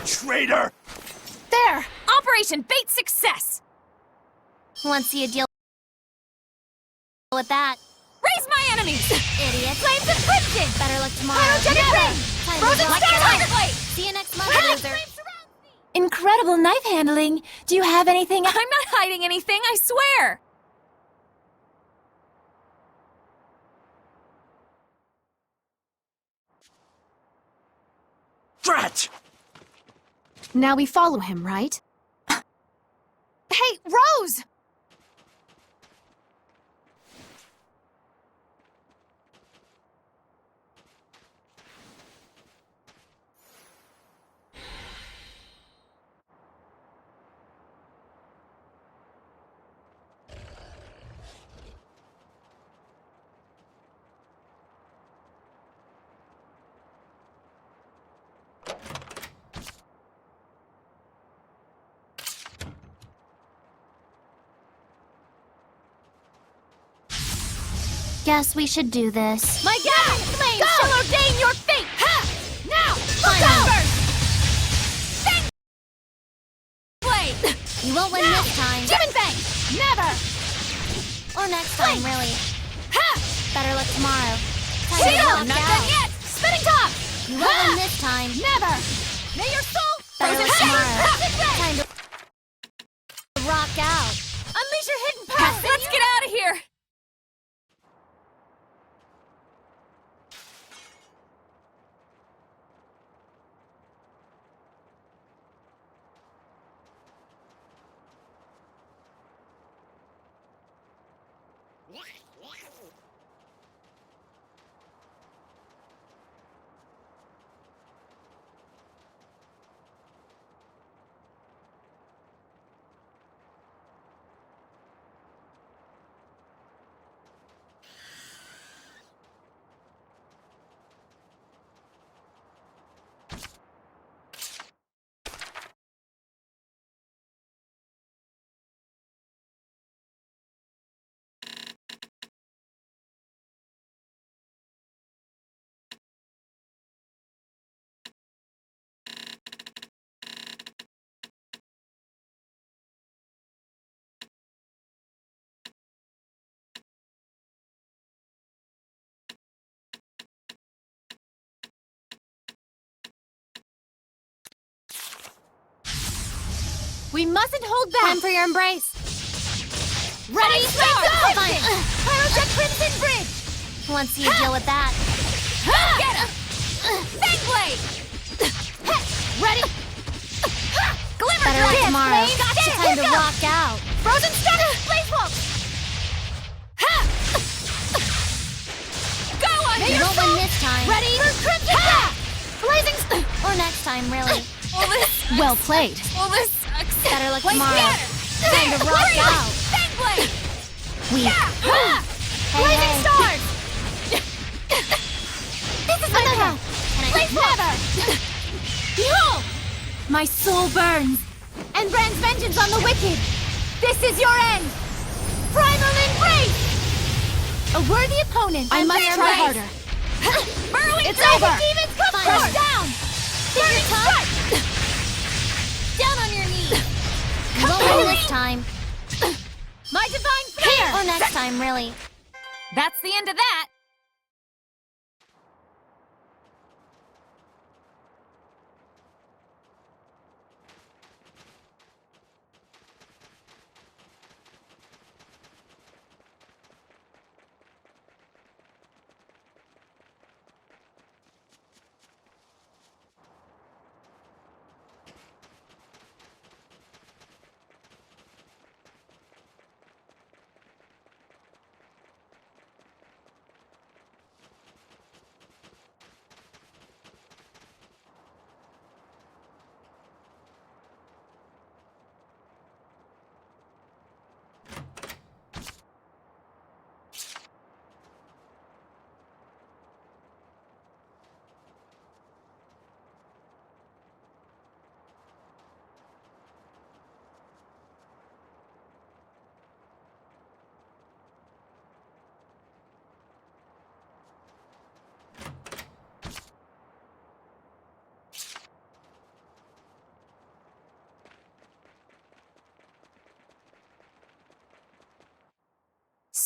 traitor! There! Operation Bait success! Want to see a deal with that? Raise my enemies! Idiot. Flames of Crimson! Better luck tomorrow. Pyrogenic Never. Rain! Time Frozen to rock Star out. Tiger Blade! See you next month, loser. Incredible knife handling. Do you have anything? I'm not hiding anything, I swear! Drat! Now we follow him, right? Hey, Rose! Guess we should do this. My God! Flames Go! shall ordain your fate! Ha! Now! Fine. Go! Bang! Blade! You won't win Now! this time. Jim and Bang! Never! Or next time, Flame. really. Ha! Better luck tomorrow. Time to Shield! rock Not out. done yet! Spinning top! You won't win this time. Never! May your soul Better frozen luck tomorrow. Crimson Time to rock out. Unleash your hidden power! Let's get out of here! We mustn't hold back! Time for your embrace. Ready, Go! go! Fine. Pyrojet Crimson Bridge! Want to see a deal with that? Get him! Bang Blade! Ready? Glimmer Better luck Dragon! tomorrow. Flame! Gotcha! Time to Here rock goes! out. Frozen Star! Blaze Wolf! Go on, You won't win this time. Ready? For Crimson Wrath! Blazing Or next time, really. All this Well played. All this sucks. Better luck Blade tomorrow. Scatter! Time to rock Hurry up! out. Bang Blade! We Blazing hey. Stars! This is my turn! Can I Blaze Never! Behold! My soul burns. And brands vengeance on the wicked! This is your end! Primal Embrace! A worthy opponent! I must Fair try play. harder. Burrowing It's Dragon over. Demons come Fine. crush down! Burning Strike! Down on your knees. You Come won't win on. this time. My divine flare! Or next time, really. That's the end of that!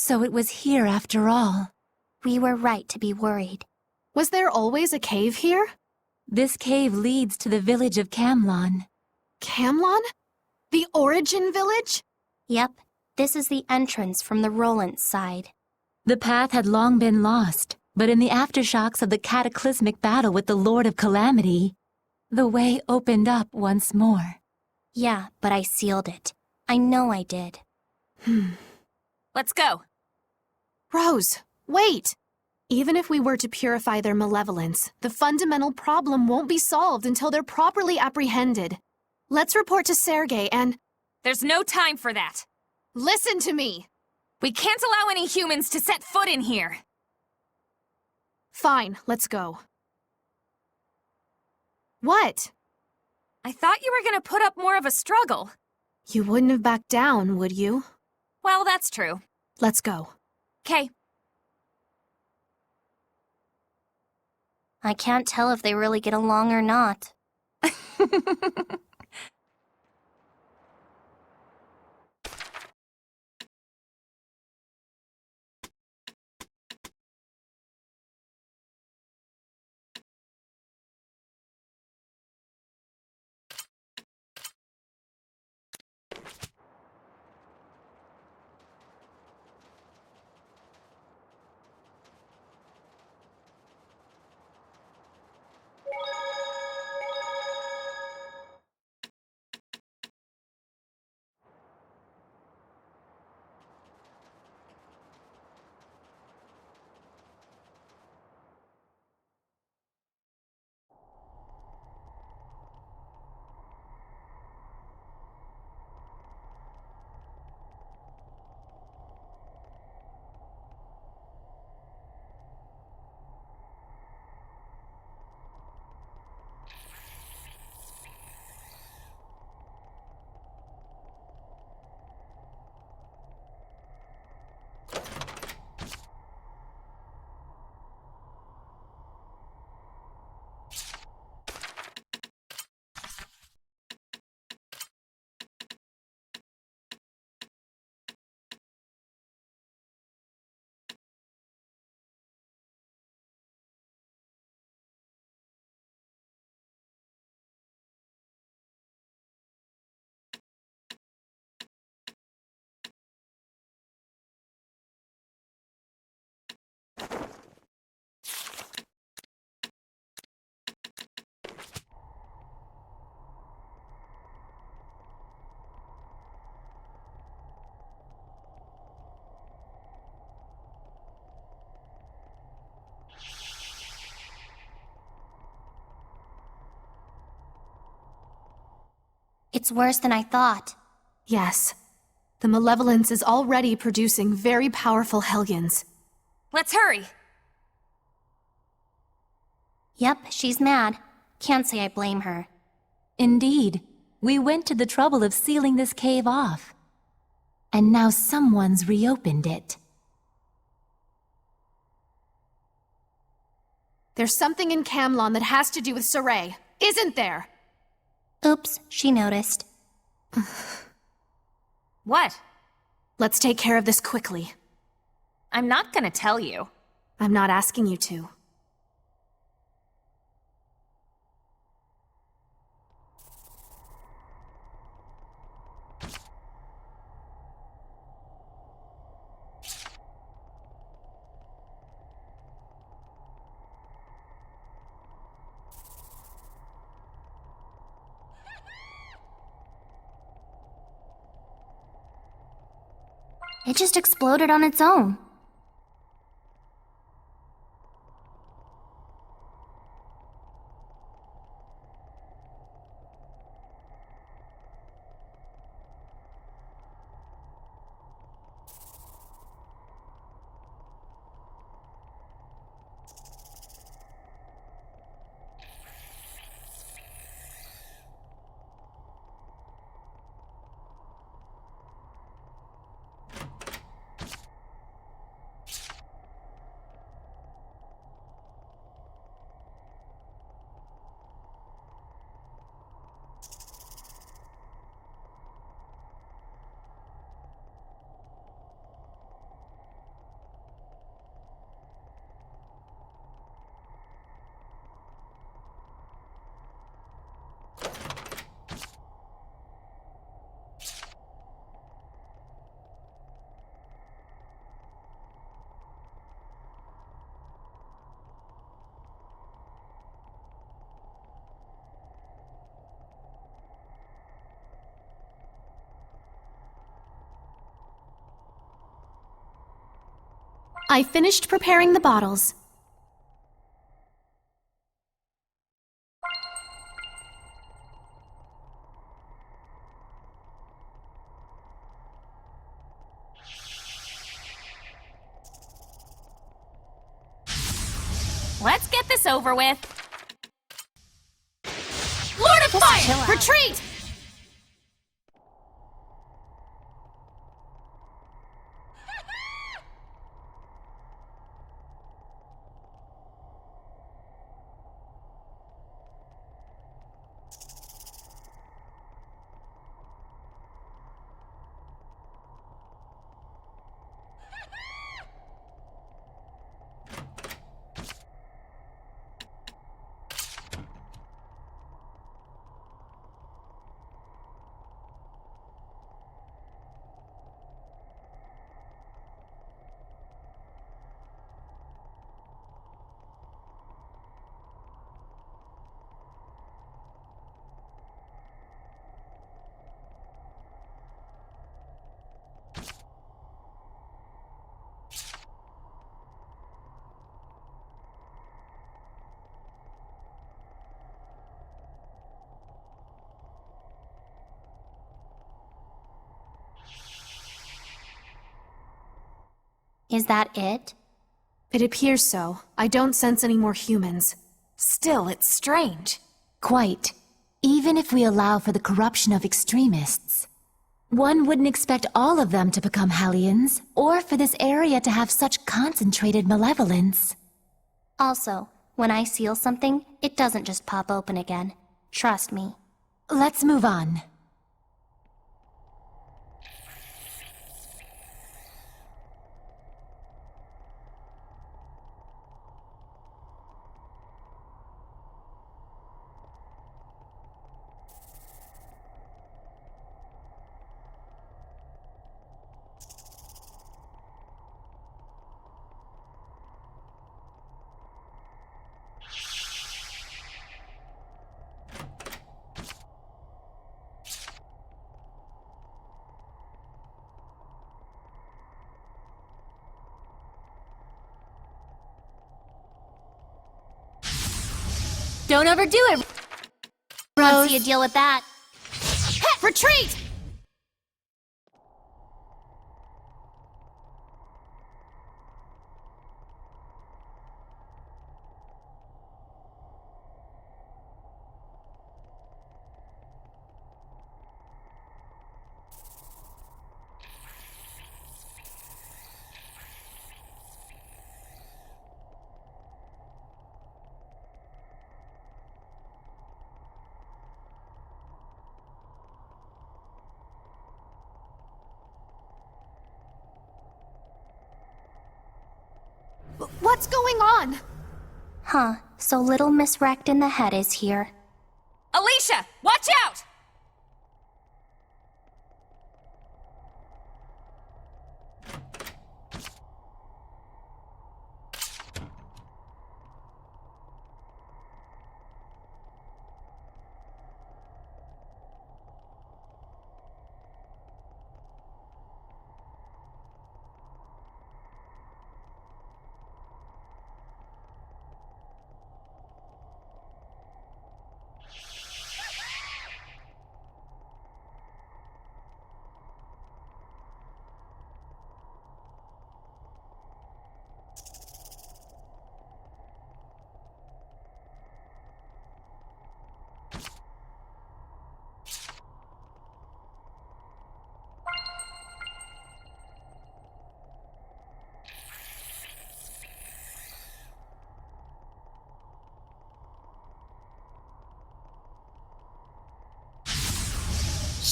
So it was here after all. We were right to be worried. Was there always a cave here? This cave leads to the village of Camlon. Camlon? The origin village? Yep, this is the entrance from the Roland side. The path had long been lost, but in the aftershocks of the cataclysmic battle with the Lord of Calamity, the way opened up once more. Yeah, but I sealed it. I know I did. Let's go. Rose, wait! Even if we were to purify their malevolence, the fundamental problem won't be solved until they're properly apprehended. Let's report to Sergei and... There's no time for that. Listen to me! We can't allow any humans to set foot in here. Fine, let's go. What? I thought you were gonna put up more of a struggle. You wouldn't have backed down, would you? Well, that's true. Let's go. 'Kay. I can't tell if they really get along or not. It's worse than I thought. Yes. The malevolence is already producing very powerful Hellions. Let's hurry. Yep, she's mad. Can't say I blame her. Indeed, we went to the trouble of sealing this cave off. And now someone's reopened it. There's something in Camlon that has to do with Saray, isn't there? Oops, she noticed. What? Let's take care of this quickly. I'm not gonna tell you. I'm not asking you to. It just exploded on its own. I finished preparing the bottles. Let's get this over with. Lord of Fire! Retreat! Is that it? It appears so. I don't sense any more humans. Still, it's strange. Quite. Even if we allow for the corruption of extremists. One wouldn't expect all of them to become Hellions, or for this area to have such concentrated malevolence. Also, when I seal something, it doesn't just pop open again. Trust me. Let's move on. Don't overdo it, Once you deal with that. Retreat! What's going on? Huh, so little Miss Wrecked in the Head is here. Alisha, watch out!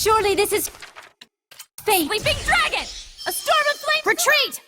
Surely this is fate! Sleeping Dragon! A storm of flame! Retreat!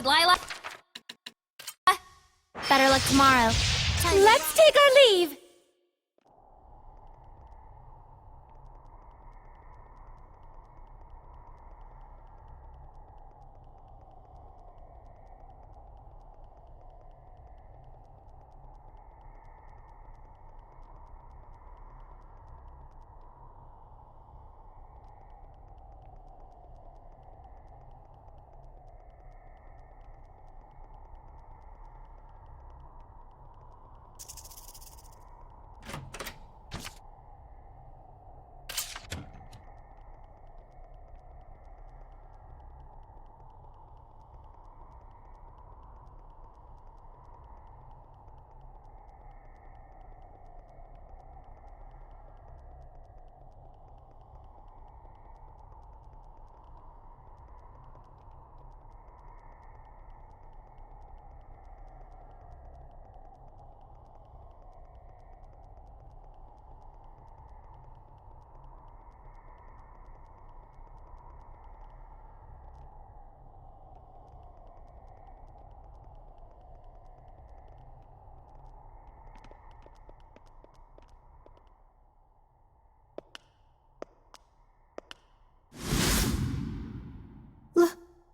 side, Lila! Better luck tomorrow. Let's take our leave!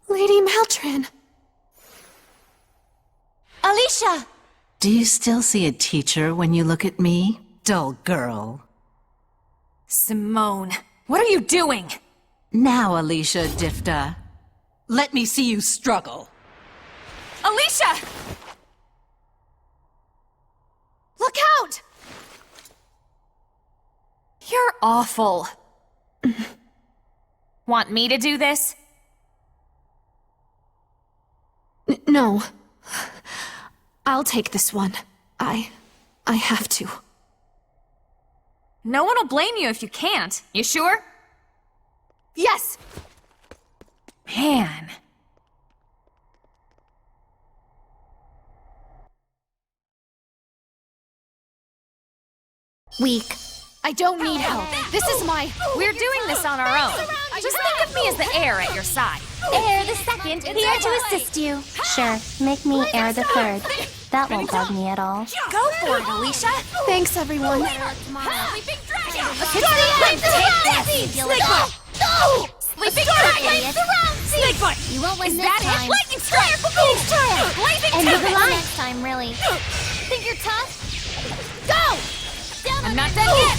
Lady Maltrin! Alisha! Do you still see a teacher when you look at me, dull girl? Simone, what are you doing? Now, Alisha Difta, let me see you struggle. Alisha! Look out! You're awful. Want me to do this? No. I'll take this one. I have to. No one will blame you if you can't. You sure? Yes! Man. Weak. I don't need help. This is my... We're doing this on our own. Just think of me as the heir at your side. Heir the second, here to assist you. Sure, make me heir the third. That won't bug me at all. Go for it, Alisha. Thanks, everyone. Sleeping dragon! Sleeping dragon! Snakefoot! You won't win Is this that time. it? Lightning strike! Blazing End of the tempest! line. Next time, really. Think you're tough? Go! I'm not done yet!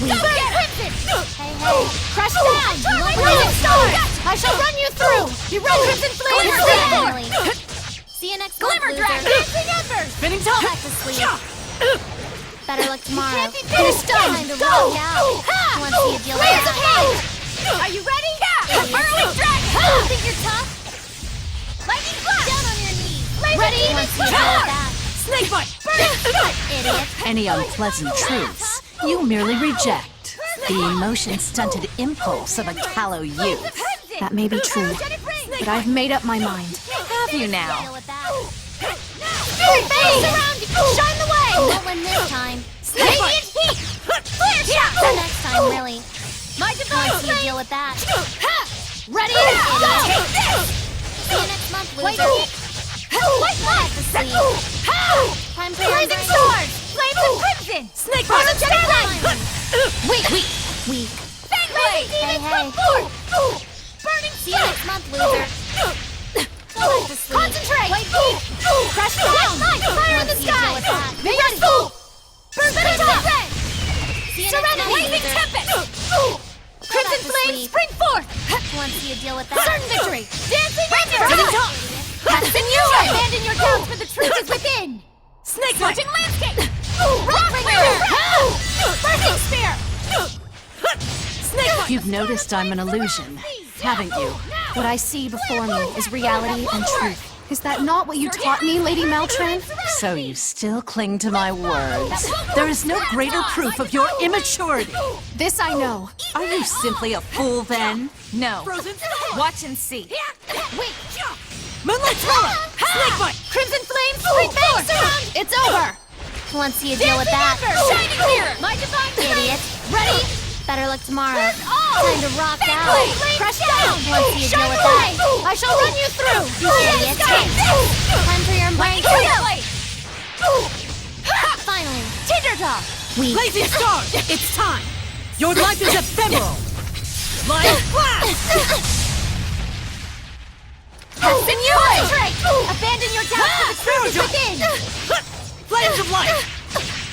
We Go get Hey, him! hey. Crush down! You won't win Lightning this storm! time. I shall run you through! You red crimson flame! Glimmer Spring dragon, forth! really. See you next month, Glimmer loser. dragon! Dancing embers! Spinning top! Back to sleep. Better luck tomorrow. You're stunned! Time to Go! roll out. Want to see a deal Blades of like hate! Are you ready? Yeah! Burrowing dragon! Think you're tough? Lightning flash! Down on your knees. Ready? Want to see a deal like that? Snakebite! Idiot. Any unpleasant truths, you merely reject. The emotion-stunted impulse of a callow youth. That may be true, but I've made up my mind. Have you now? Deal with that. Spirit Bane! Surround you! Shine the way! Won't win this time. Radiant heat! Flare shot! The next time, really. My divine Want to see a deal with that? Ready? Take this! See you next month, loser. Lightning! Light Back to sleep. Time for your Blazing brain. swords! Flames of crimson! Snake energetic light! Weak! Weak. Fang blade! Hey, hey. Burning See you next month, loser. Go back to sleep. Concentrate! Crush down! Fire in the Want to see a deal sky! with that? May your soul! Burn the top! See you Surrounded next month, blazing loser. tempest! Go Crimson back to flames sleep. spring forth! Want to see a deal with that? Certain victory! Dancing Idiot. embers! Passing you! Abandon your doubts, for the truth is within! Snake Scorching landscape! Rock clearer! Bursting spear! You've noticed I'm an illusion, haven't you? What I see before me is reality and truth. Is that not what you taught me, Lady Maltrin? So you still cling to my words. There is no greater proof of your immaturity. This I know. Are you simply a fool then? No. Watch and see. Wait! Moonlight Thrower! Snakebite! Crimson flames spring forth! Surround! It's over! Want to see a deal with that? Shining mirror! My divine Idiot. Ready? Better luck tomorrow. Time to rock out. Crush down. Once you deal with that, I shall run you through. You idiot. Time for your brain to finally, Tinder Talk. Blazing Star! It's time! Your life is ephemeral! Life flash! Concentrate! Abandon your doubts for the truth is within! Flames of light!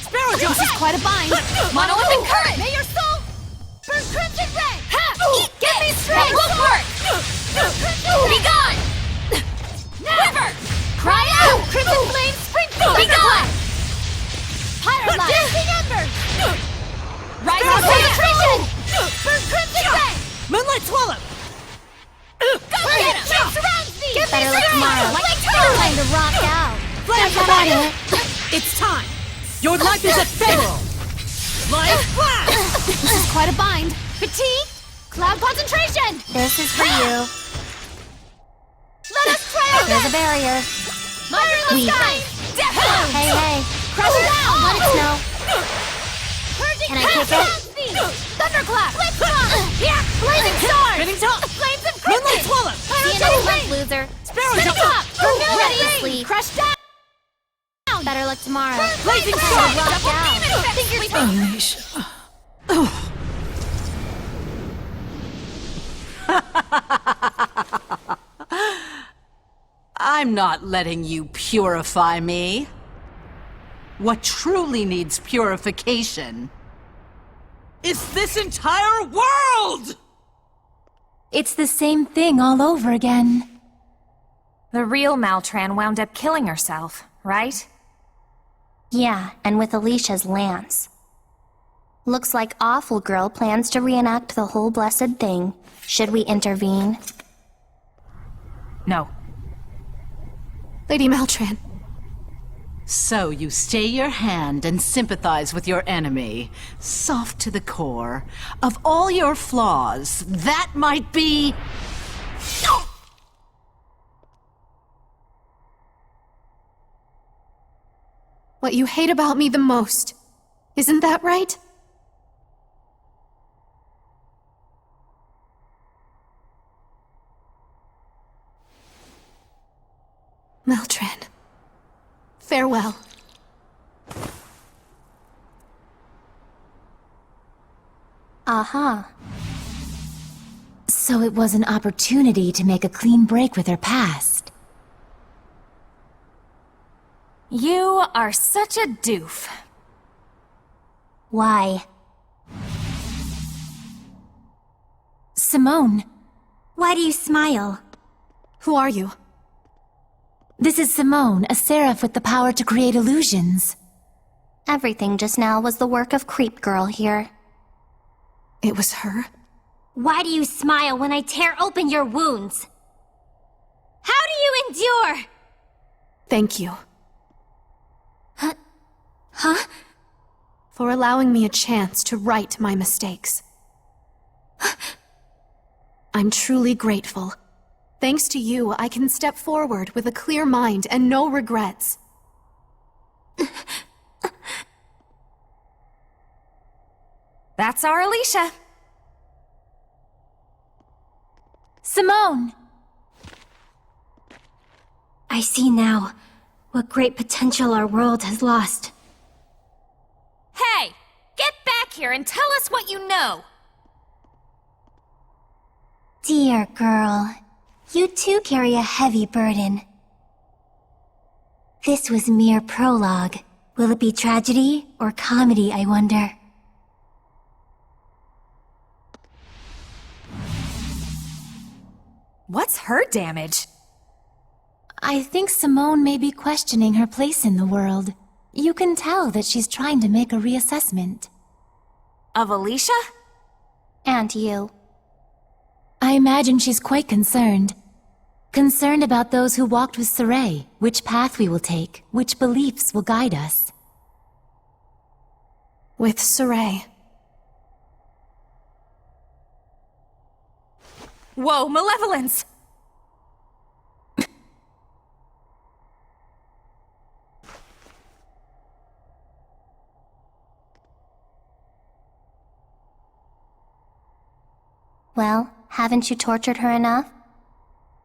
Sparrow This is quite a bind. Monolithic current! May your soul burn crimson red! Give me strength! Look work! Be gone! Never! Cry out! Crimson flame spring! Be gone! Pyrolyte! Dancing embers! Rise of penetration! Burn crimson red! Moonlight Swallow! Go get him! Surrounds me! Better luck tomorrow. Time to rock out. Flames of light! It's time! Your life is ephemeral! Life flash! This is quite a bind. Fatigue! Cloud concentration! This is for you. Let us try There's a barrier. Mother in the sky! Death Blow! Hey. Crush it down! Let it snow. Purging Can I kick it? Thunderclap! Blitzcrank! Here! Blazing Sword! Spinning Top! Flames of Moonlight crimson! Swallow! See you next month, loser. Sparrow Spinning Top! Top! Ready to Ready! sleep. Crush down! Better luck tomorrow. Blazing Time Sword! to rock out. Fingers Alisha. I'm not letting you purify me. What truly needs purification is this entire world! It's the same thing all over again. The real Maltran wound up killing herself, right? Yeah, and with Alicia's lance. Looks like Awful Girl plans to reenact the whole blessed thing. Should we intervene? No. Lady Maltran, So you stay your hand and sympathize with your enemy, soft to the core. Of all your flaws, that might be... what you hate about me the most. Isn't that right? Maltran, farewell. Uh-huh. So it was an opportunity to make a clean break with her past. You are such a doof. Why? Simone, Why do you smile? Who are you? this is Simone, a seraph with the power to create illusions. Everything just now was the work of Creep Girl here. It was her? Why do you smile when I tear open your wounds? How do you endure? Thank you. Huh? For allowing me a chance to right my mistakes. I'm truly grateful. Thanks to you, I can step forward with a clear mind and no regrets. That's our Alisha. Simone! I see now what great potential our world has lost. Hey! Get back here and tell us what you know! Dear girl, you too carry a heavy burden. This was mere prologue. Will it be tragedy or comedy, I wonder? What's her damage? I think Simone may be questioning her place in the world. You can tell that she's trying to make a reassessment. Of Alisha? And you. I imagine she's quite concerned. Concerned about those who walked with Saray, which path we will take, which beliefs will guide us. With Saray. Whoa, malevolence! Well, haven't you tortured her enough?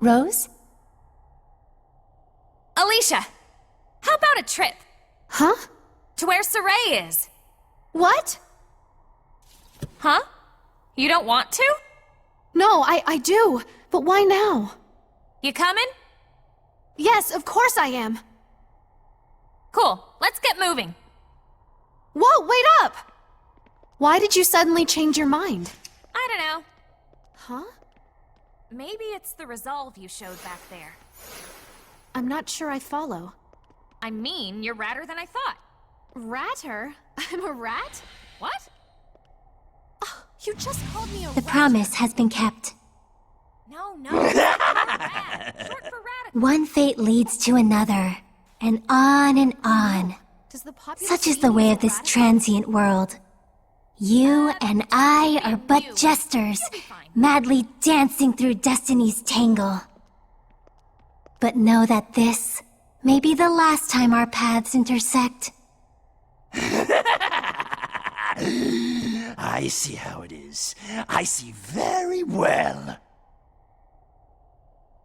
Rose? Alisha, how about a trip? Huh? To where Saray is? What? Huh? You don't want to? No, I do. But why now? You coming? Yes, of course I am. Cool, let's get moving. Whoa, wait up! Why did you suddenly change your mind? I don't know. Huh? Maybe it's the resolve you showed back there. I'm not sure I follow. I mean, you're radder than I thought. Ratter? I'm a rat? What? You just called me a The rat. promise has been kept. No, rad. Short for radical. One fate leads to another, and on and on. Does the populace Such is the way of this transient world. You and I are but jesters, madly dancing through destiny's tangle. But know that this may be the last time our paths intersect. I see how it is. I see very well.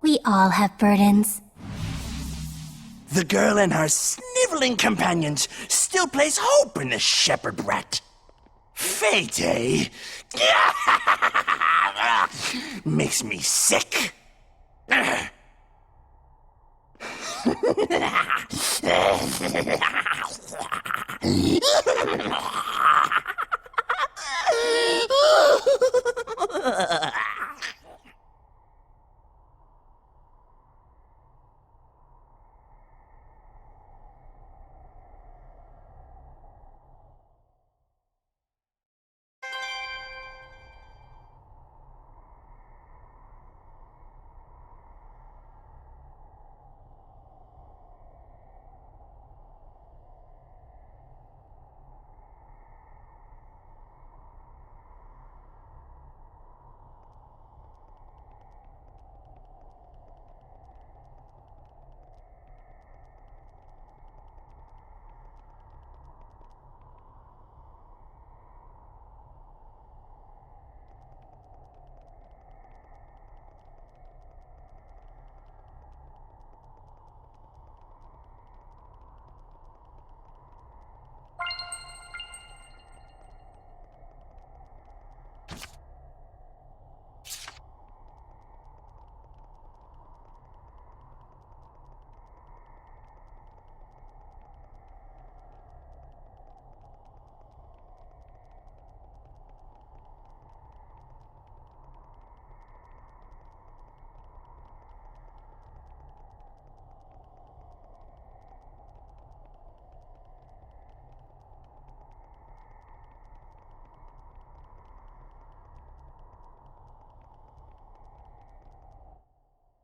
We all have burdens. The girl and her sniveling companions still place hope in the shepherd rat. Fate, eh? Makes me sick.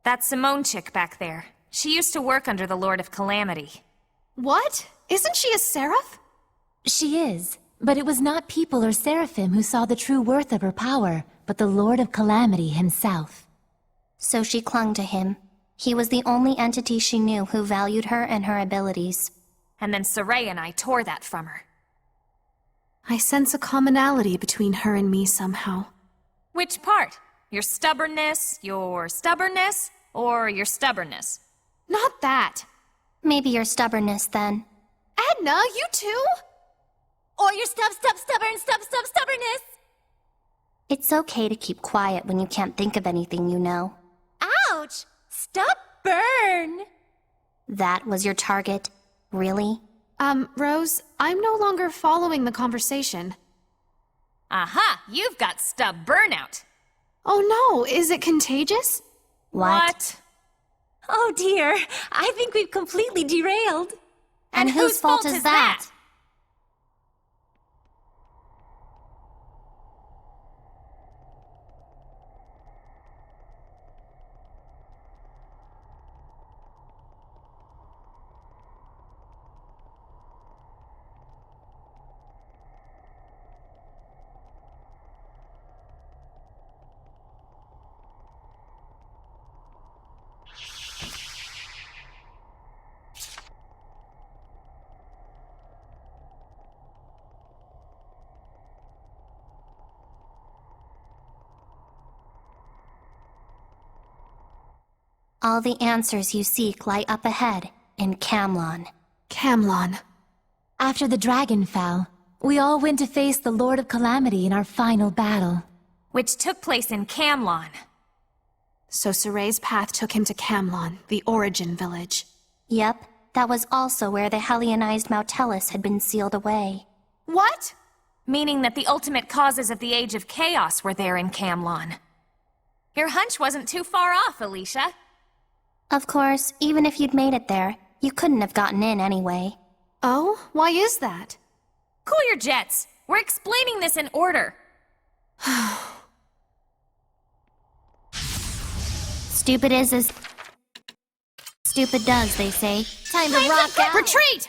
That Simone chick back there. She used to work under the Lord of Calamity. What? Isn't she a seraph? She is, but it was not people or seraphim who saw the true worth of her power, but the Lord of Calamity himself. So she clung to him. He was the only entity she knew who valued her and her abilities. And then Saray and I tore that from her. I sense a commonality between her and me somehow. Which part? Your stubbornness, or your stubbornness? Not that. Maybe your stubbornness, then. Edna, you too? Or your stubbornness. It's okay to keep quiet when you can't think of anything you know. Ouch! Stubborn! That was your target? Really? Rose, I'm no longer following the conversation. Aha! You've got stub burnout! Oh no, is it contagious? What? Oh dear, I think we've completely derailed. And whose fault is that? All the answers you seek lie up ahead in Camlon. Camlon. After the dragon fell, we all went to face the Lord of Calamity in our final battle. Which took place in Camlon. So Soray's path took him to Camlon, the origin village. Yep, that was also where the Helionized Mautellus had been sealed away. What? Meaning that the ultimate causes of the Age of Chaos were there in Camlon. Your hunch wasn't too far off, Alisha. Of course, even if you'd made it there, you couldn't have gotten in anyway. Oh, why is that? Cool your jets. We're explaining this in order. Stupid is as stupid does, they say. Time to rock out! Retreat!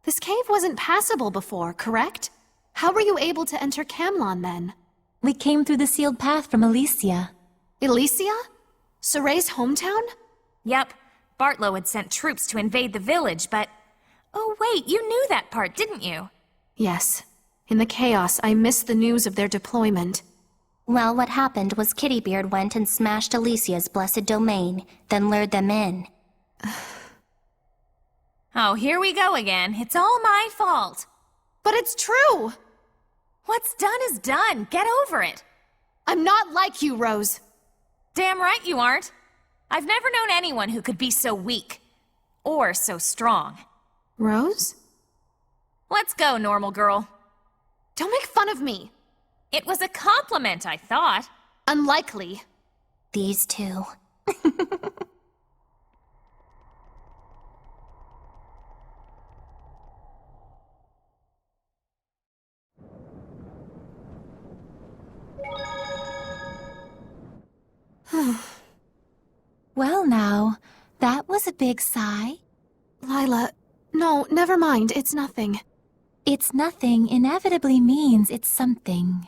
This cave wasn't passable before, correct? How were you able to enter Camlon then? We came through the sealed path from Elysia. Elysia? Soray's hometown? Yep, Bartlow had sent troops to invade the village, but... Oh wait, you knew that part, didn't you? Yes. In the chaos, I missed the news of their deployment. Well, what happened was Kittybeard went and smashed Elysia's blessed domain, then lured them in. Oh, here we go again. It's all my fault. But it's true! What's done is done. Get over it. I'm not like you, Rose. Damn right you aren't. I've never known anyone who could be so weak. Or so strong. Rose? Let's go, normal girl. Don't make fun of me. It was a compliment, I thought. Unlikely. These two. Well now, that was a big sigh. Lila, no, never mind, it's nothing. It's nothing inevitably means it's something.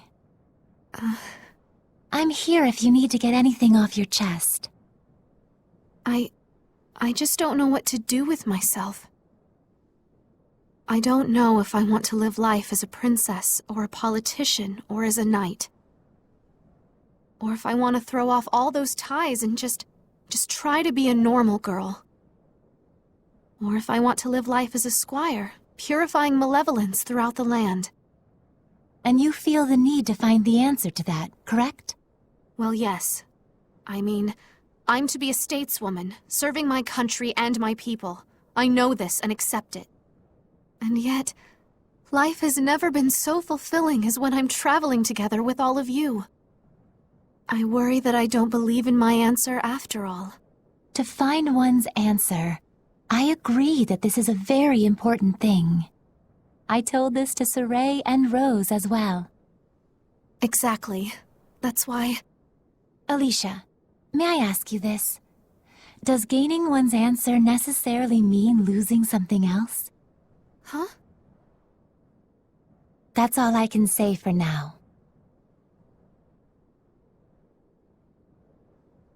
I'm here if you need to get anything off your chest. I just don't know what to do with myself. I don't know if I want to live life as a princess, or a politician, or as a knight. Or if I want to throw off all those ties and just try to be a normal girl. Or if I want to live life as a squire, purifying malevolence throughout the land. And you feel the need to find the answer to that, correct? Well, yes. I mean, I'm to be a stateswoman, serving my country and my people. I know this and accept it. And yet, life has never been so fulfilling as when I'm traveling together with all of you. I worry that I don't believe in my answer after all. To find one's answer, I agree that this is a very important thing. I told this to Soray and Rose as well. Exactly. That's why... Alisha, may I ask you this? Does gaining one's answer necessarily mean losing something else? Huh? That's all I can say for now.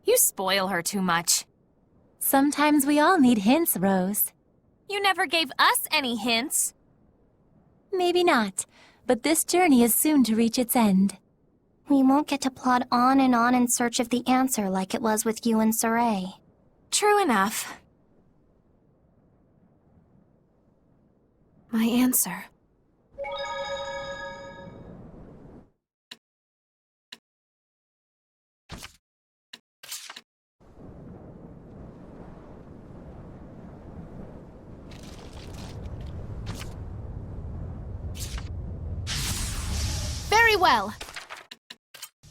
You spoil her too much. Sometimes we all need hints, Rose. You never gave us any hints. Maybe not, but this journey is soon to reach its end. We won't get to plod on in search of the answer like it was with you and Soray. True enough. My answer. Very well.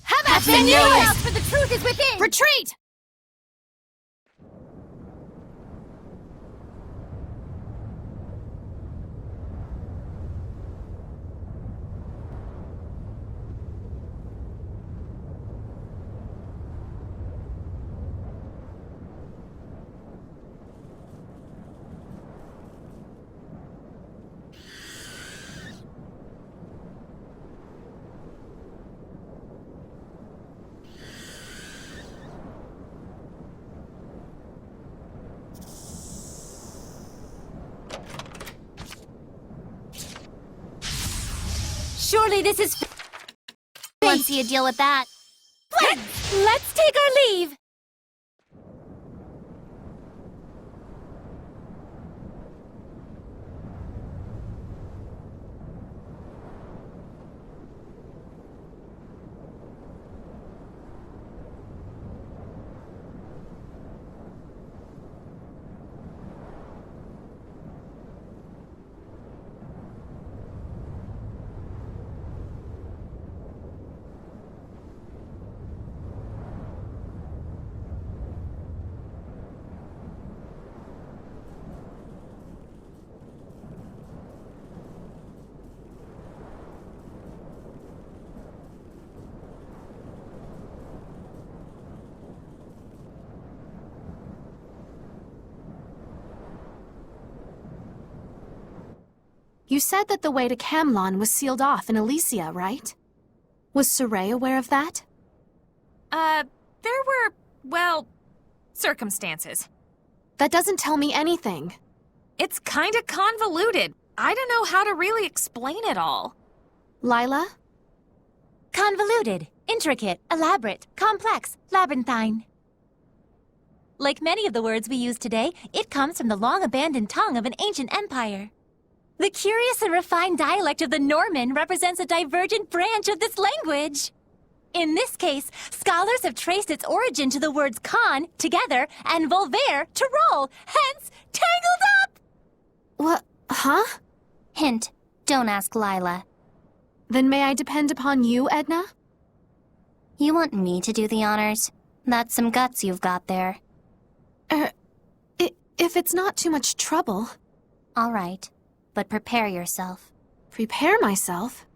Have been used! For the truth is within! Retreat! Surely this is Once you deal with that. Let's take our leave! You said that the way to Camlon was sealed off in Alisha, right? Was Saray aware of that? There were, well, circumstances. That doesn't tell me anything. It's kinda convoluted. I don't know how to really explain it all. Lila? Convoluted, intricate, elaborate, complex, labyrinthine. Like many of the words we use today, it comes from the long-abandoned tongue of an ancient empire. The curious and refined dialect of the Norman represents a divergent branch of this language. In this case, scholars have traced its origin to the words con, together, and volvere, to roll, hence, tangled up! What? Huh? Hint, don't ask Lila. Then may I depend upon you, Edna? You want me to do the honors? That's some guts you've got there. If it's not too much trouble. All right, but prepare yourself. Prepare myself?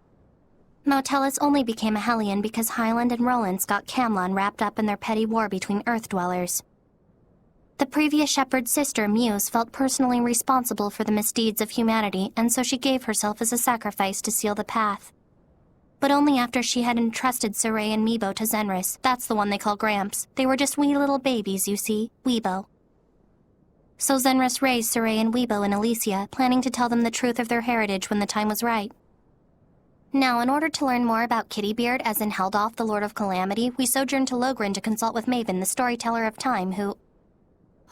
Motelis only became a Hellion because Highland and Rollins got Camlon wrapped up in their petty war between Earth dwellers. The previous Shepherd's sister, Muse, felt personally responsible for the misdeeds of humanity, and so she gave herself as a sacrifice to seal the path. But only after she had entrusted Saray and Meebo to Zenris. That's the one they call Gramps. They were just wee little babies, you see, Weebo. So Zenris raised Saray and Weebo in Alisha, planning to tell them the truth of their heritage when the time was right. Now, in order to learn more about Kittybeard, as in Heldoff, the Lord of Calamity, we sojourned to Logren to consult with Maven, the storyteller of time, who...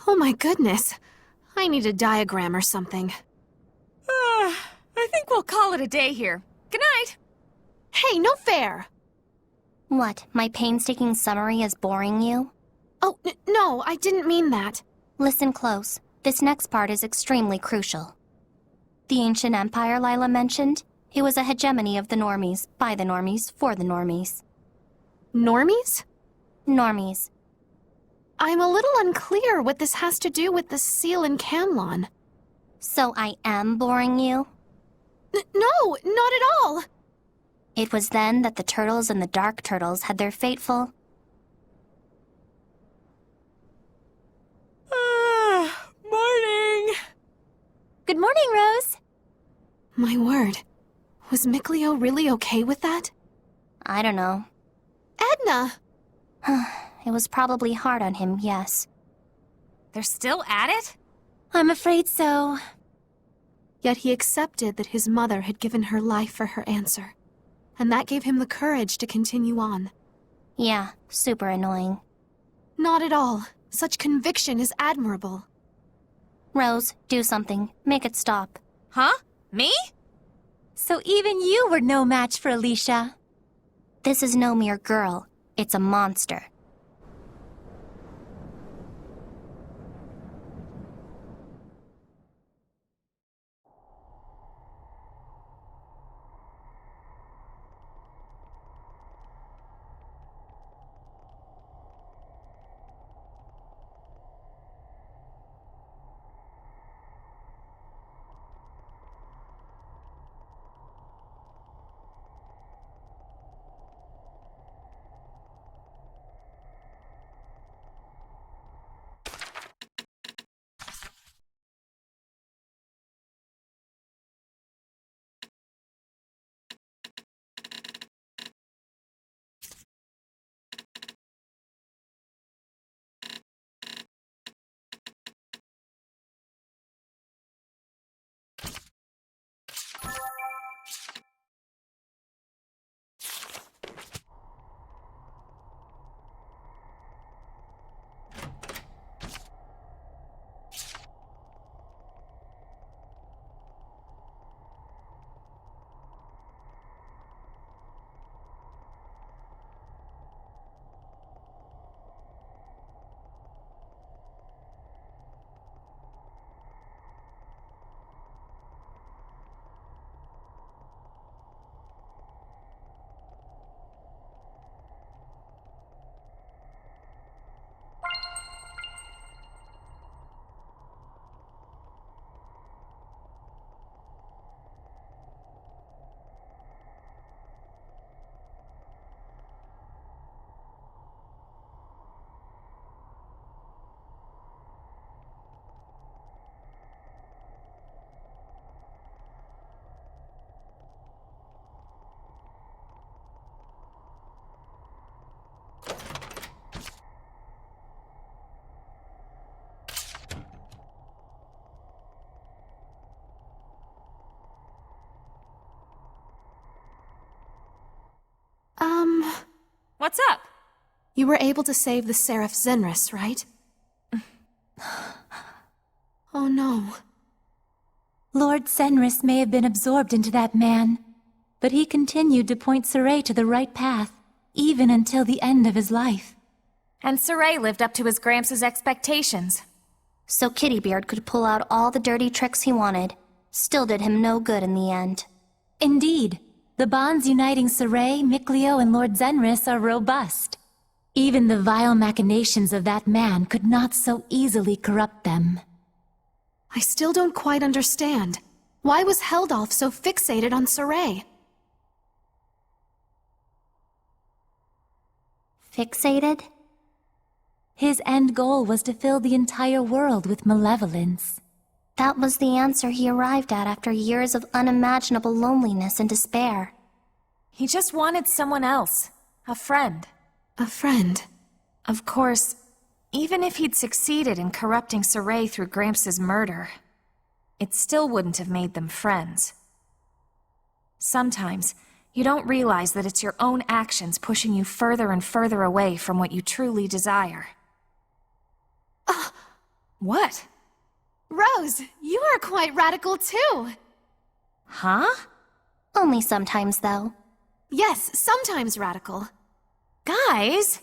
Oh my goodness. I need a diagram or something. I think we'll call it a day here. Good night. Hey, no fair! What, my painstaking summary is boring you? Oh, no, I didn't mean that. Listen close. This next part is extremely crucial. The ancient empire Lila mentioned, it was a hegemony of the normies, by the normies, for the normies. Normies? Normies. I'm a little unclear what this has to do with the seal in Camlon. So I am boring you? No, not at all! It was then that the turtles and the dark turtles had their fateful... Morning! Good morning, Rose! My word. Was Mikleo really okay with that? I don't know. Edna! It was probably hard on him, yes. They're still at it? I'm afraid so. Yet he accepted that his mother had given her life for her answer. And that gave him the courage to continue on. Yeah, super annoying. Not at all. Such conviction is admirable. Rose, do something. Make it stop. Huh? Me? So even you were no match for Alisha. This is no mere girl. It's a monster. You were able to save the Seraph Zenris, right? Oh no. Lord Zenris may have been absorbed into that man, but he continued to point Saray to the right path, even until the end of his life. And Saray lived up to his Gramps' expectations. So Kittybeard could pull out all the dirty tricks he wanted. Still did him no good in the end. Indeed, the bonds uniting Saray, Mikleo, and Lord Zenris are robust. Even the vile machinations of that man could not so easily corrupt them. I still don't quite understand. Why was Heldalf so fixated on Saray? Fixated? His end goal was to fill the entire world with malevolence. That was the answer he arrived at after years of unimaginable loneliness and despair. He just wanted someone else. A friend. A friend. Of course, even if he'd succeeded in corrupting Saray through Gramps' murder, it still wouldn't have made them friends. Sometimes, you don't realize that it's your own actions pushing you further and further away from what you truly desire. What? Rose, you are quite radical too. Huh? Only sometimes, though. Yes, sometimes radical. Guys!